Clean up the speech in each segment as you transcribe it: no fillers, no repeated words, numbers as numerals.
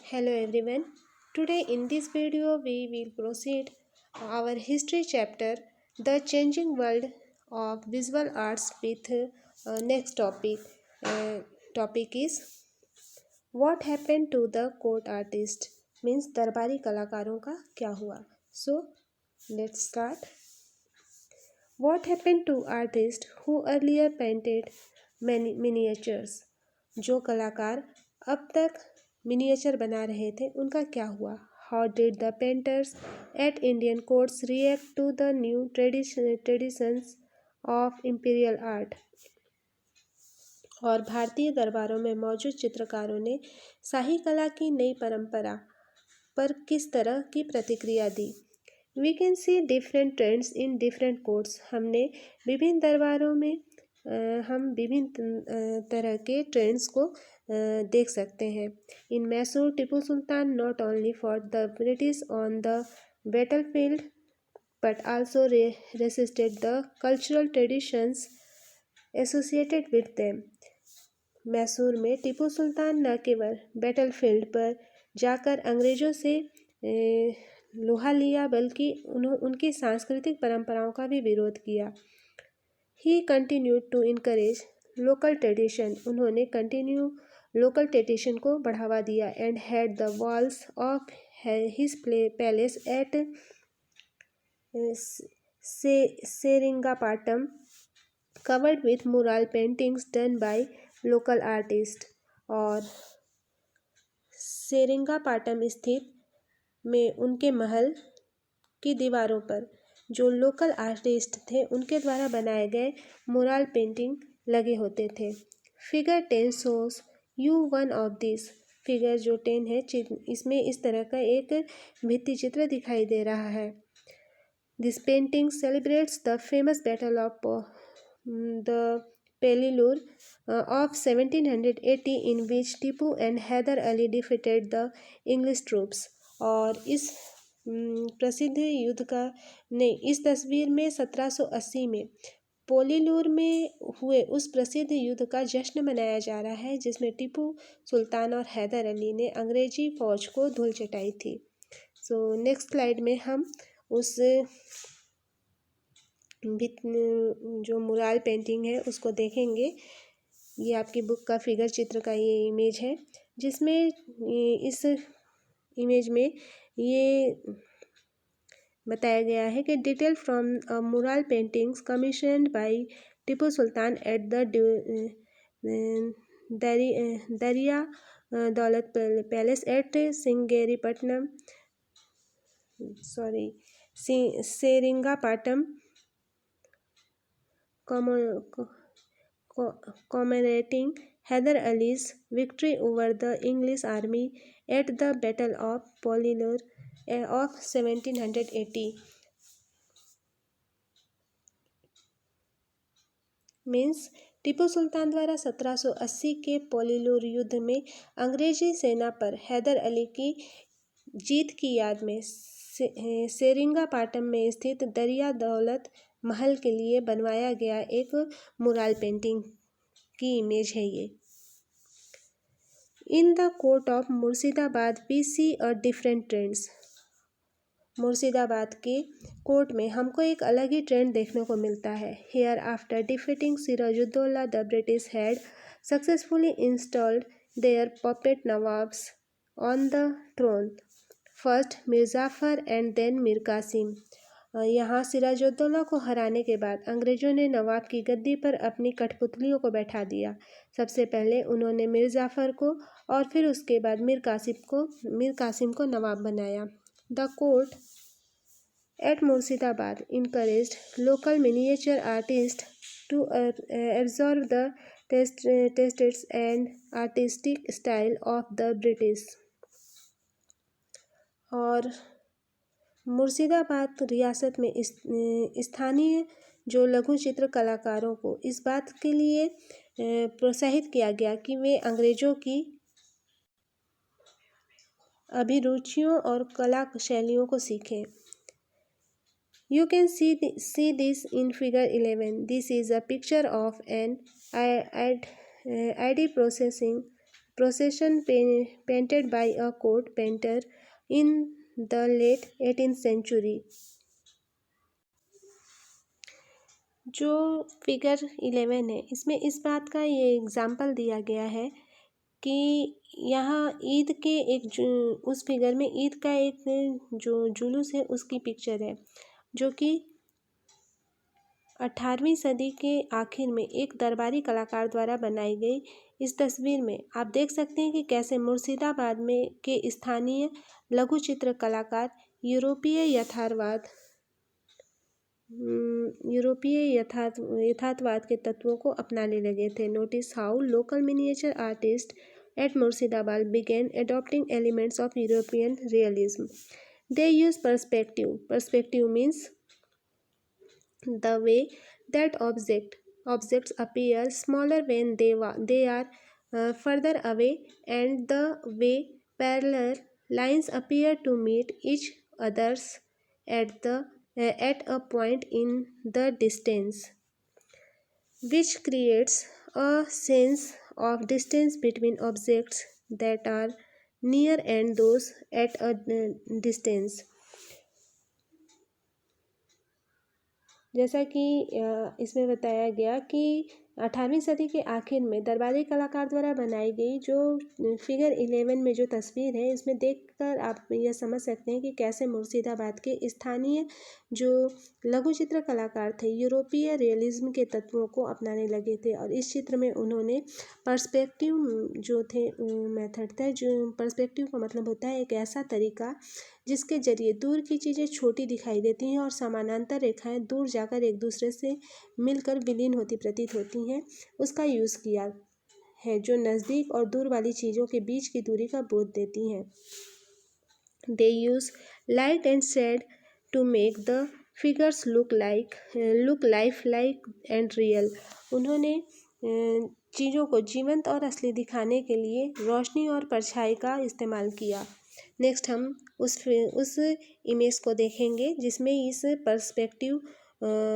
Hello everyone. Today in this video we will proceed our history chapter The Changing World of Visual Arts with next topic. Topic is What happened to the court artist means दरबारी कलाकारों का क्या हुआ. So let's start. What happened to artists who earlier painted miniatures? जो कलाकार अब तक miniature बना रहे थे उनका क्या हुआ. How did the painters at Indian courts react to the new traditions of imperial art? और भारतीय दरबारों में मौजूद चित्रकारों ने शाही कला की नई परंपरा पर किस तरह की प्रतिक्रिया दी. We can see different trends in different courts. हमने विभिन्न दरबारों में हम विभिन्न तरह के ट्रेंड्स को देख सकते हैं. In Mysore Tipu Sultan not only for the British on the battle field but also resisted the cultural traditions associated with them. Mysore में टीपू सुल्तान न केवल बैटल फील्ड पर जाकर अंग्रेज़ों से लोहा लिया बल्कि उनकी सांस्कृतिक परंपराओं का भी विरोध किया. He continued to encourage local tradition. उन्होंने लोकल ट्रेडिशन को बढ़ावा दिया. And had the walls of his palace at Seringapatam covered with mural paintings done by local artist. और सेरिंगापाटम स्थित में उनके महल की दीवारों पर जो लोकल आर्टिस्ट थे उनके द्वारा बनाए गए मुराल पेंटिंग लगे होते थे. Figure 10 shows you one of this. Figure जो 10 है इसमें इस तरह का एक भित्ति चित्र दिखाई दे रहा है. This painting celebrates the famous battle of the Pollilur of 1780 in which Tipu and Hyder Ali defeated the English troops. और इस प्रसिद्ध युद्ध का इस तस्वीर में 1780 में पोलीलूर में हुए उस प्रसिद्ध युद्ध का जश्न मनाया जा रहा है जिसमें टीपू सुल्तान और हैदर अली ने अंग्रेजी फौज को धूल चटाई थी. सो नेक्स्ट स्लाइड में हम उस जो मुराल पेंटिंग है उसको देखेंगे. ये आपकी बुक का फिगर चित्र का ये इमेज है जिसमें इस इमेज में ये बताया गया है कि detail from mural paintings commissioned by Tipu Sultan at the Daria Daulat palace at Srirangapatnam Seringapatam commemorating Hyder Ali's victory over the English army at the Battle of Pollilur of 1780. Means Tipu Sultan द्वारा 1780 के पोलीलूर युद्ध में अंग्रेजी सेना पर हैदर अली की जीत की याद में सेरिंगापाटम में स्थित दरिया दौलत महल के लिए बनवाया गया एक मुराल पेंटिंग की इमेज है ये. In the court of Murshidabad we see a different trends. Murshidabad के कोर्ट में हमको एक अलग ही ट्रेंड देखने को मिलता है. Here after defeating Sirajuddaula the British had successfully installed their puppet nawabs on the throne. First Mir Jafar and then Mir Qasim. यहाँ सिराजुद्दौला को हराने के बाद अंग्रेज़ों ने नवाब की गद्दी पर अपनी कठपुतलियों को बैठा दिया. सबसे पहले उन्होंने मीर जाफ़र को और फिर उसके बाद मीर कासिम को नवाब बनाया. The court at Murshidabad encouraged local miniature artist to absorb the tastes and artistic style of the British. और मुर्शिदाबाद रियासत में स्थानीय जो लघु चित्र कलाकारों को इस बात के लिए प्रोत्साहित किया गया कि वे अंग्रेज़ों की अभिरुचियों और कला शैलियों को सीखें. You can see this in figure 11. This is a picture of an Id processing procession painted by a court painter in the late 18th century। जो फिगर 11 है इसमें इस बात का ये एग्जाम्पल दिया गया है कि यहाँ ईद के उस फिगर में ईद का एक जो जुलूस है उसकी पिक्चर है, जो कि 18वीं सदी के आखिर में एक दरबारी कलाकार द्वारा बनाई गई। इस तस्वीर में आप देख सकते हैं कि कैसे मुर्शिदाबाद में के स्थानीय लघु चित्र कलाकार यथार्थवाद के तत्वों को अपनाने लगे थे। Notice how local miniature artist eight Murshidabad began adopting elements of European realism. They use perspective. Perspective means the way that objects appear smaller when they are further away, and the way parallel lines appear to meet each others at a point in the distance, which creates a sense of distance between objects that are near and those at a distance। जैसा कि इसमें बताया गया कि 18वीं सदी के आखिर में दरबारी कलाकार द्वारा बनाई गई जो फिगर 11 में जो तस्वीर है, इसमें देखकर आप यह समझ सकते हैं कि कैसे मुर्शिदाबाद के स्थानीय जो लघु चित्र कलाकार थे यूरोपीय रियलिज्म के तत्वों को अपनाने लगे थे। और इस चित्र में उन्होंने पर्सपेक्टिव जो थे मेथड था, जो पर्सपेक्टिव का मतलब होता है एक ऐसा तरीका जिसके जरिए दूर की चीज़ें छोटी दिखाई देती हैं और समानांतर रेखाएं दूर जाकर एक दूसरे से मिलकर विलीन होती प्रतीत होती हैं, उसका यूज़ किया है, जो नज़दीक और दूर वाली चीज़ों के बीच की दूरी का बोध देती हैं। They use light and shade to make the figures look lifelike and real. उन्होंने चीज़ों को जीवंत और असली दिखाने के लिए रोशनी और परछाई का इस्तेमाल किया। नेक्स्ट हम उस इमेज को देखेंगे जिसमें इस पर्सपेक्टिव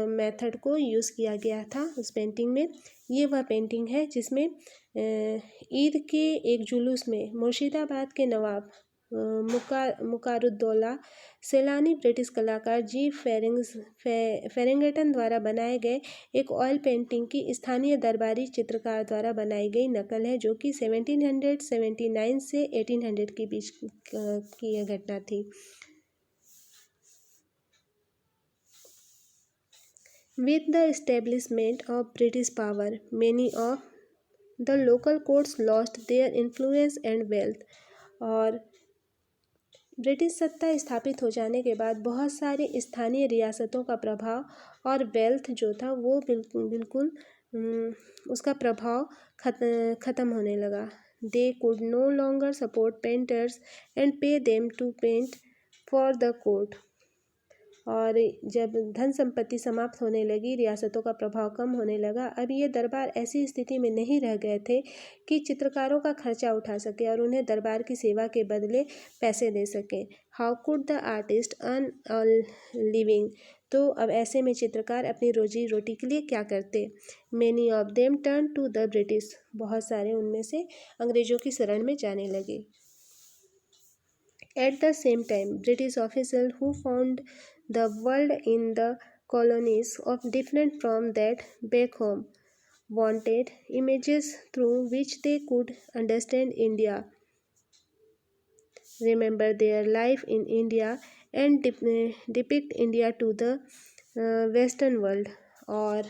मेथड को यूज़ किया गया था उस पेंटिंग में। ये वह पेंटिंग है जिसमें ईद के एक जुलूस में मुर्शिदाबाद के नवाब मुकारुद्दौला सैलानी ब्रिटिश कलाकार जी फेरिंगटन द्वारा बनाए गए एक ऑयल पेंटिंग की स्थानीय दरबारी चित्रकार द्वारा बनाई गई नकल है, जो कि 1779 से 1800 के बीच की यह घटना थी। With the establishment of British power, many of the local courts lost their influence and wealth। और ब्रिटिश सत्ता स्थापित हो जाने के बाद बहुत सारी स्थानीय रियासतों का प्रभाव और वेल्थ जो था वो बिल्कुल उसका प्रभाव ख़त्म होने लगा। They could no longer support painters and pay them to paint for the court. और जब धन संपत्ति समाप्त होने लगी, रियासतों का प्रभाव कम होने लगा, अब ये दरबार ऐसी स्थिति में नहीं रह गए थे कि चित्रकारों का खर्चा उठा सके और उन्हें दरबार की सेवा के बदले पैसे दे सकें। How could the artist earn a living? तो अब ऐसे में चित्रकार अपनी रोजी रोटी के लिए क्या करते? Many of them turn to the British. बहुत सारे उनमें से अंग्रेजों की शरण में जाने लगे। At the same time, British officials who found the world in the colonies of different from that back home wanted images through which they could understand India, remember their life in India, and depict India to the Western world। और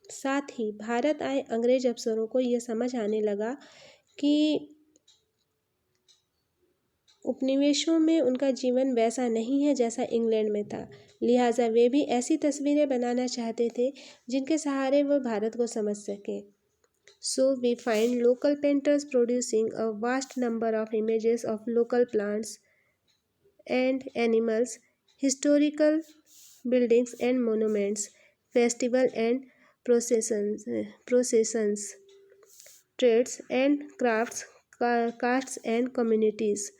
साथ ही भारत आए अंग्रेज अफसरों को यह समझ आने लगा कि उपनिवेशों में उनका जीवन वैसा नहीं है जैसा इंग्लैंड में था, लिहाजा वे भी ऐसी तस्वीरें बनाना चाहते थे जिनके सहारे वह भारत को समझ सकें। So we find local painters producing a vast number of images of local plants and animals, historical buildings and monuments, festival and processions, trades and crafts, castes and communities.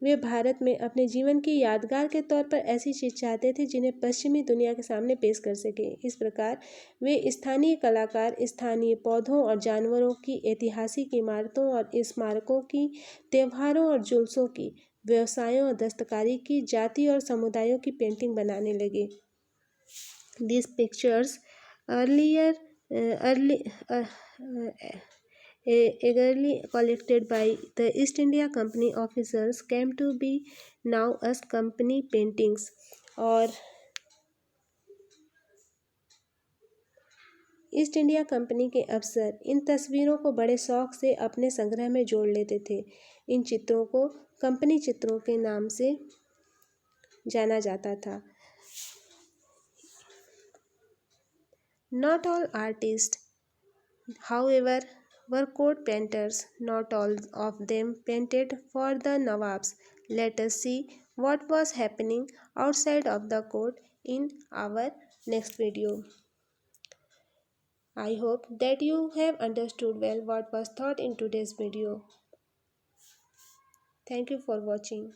वे भारत में अपने जीवन की यादगार के तौर पर ऐसी चीज़ चाहते थे जिन्हें पश्चिमी दुनिया के सामने पेश कर सके। इस प्रकार वे स्थानीय कलाकार स्थानीय पौधों और जानवरों की, ऐतिहासिक इमारतों और स्मारकों की, त्योहारों और जुलूसों की, व्यवसायों और दस्तकारी की, जाति और समुदायों की पेंटिंग बनाने लगे। These pictures earlier early eagerly collected by the East India Company officers came to be now as company paintings। और ईस्ट इंडिया कंपनी के अफसर इन तस्वीरों को बड़े शौक से अपने संग्रह में जोड़ लेते थे। इन चित्रों को कंपनी चित्रों के नाम से जाना जाता था। Not all artists, however, were court painters. Not all of them painted for the Nawabs. Let us see what was happening outside of the court in our next video. I hope that you have understood well what was taught in today's video. Thank you for watching.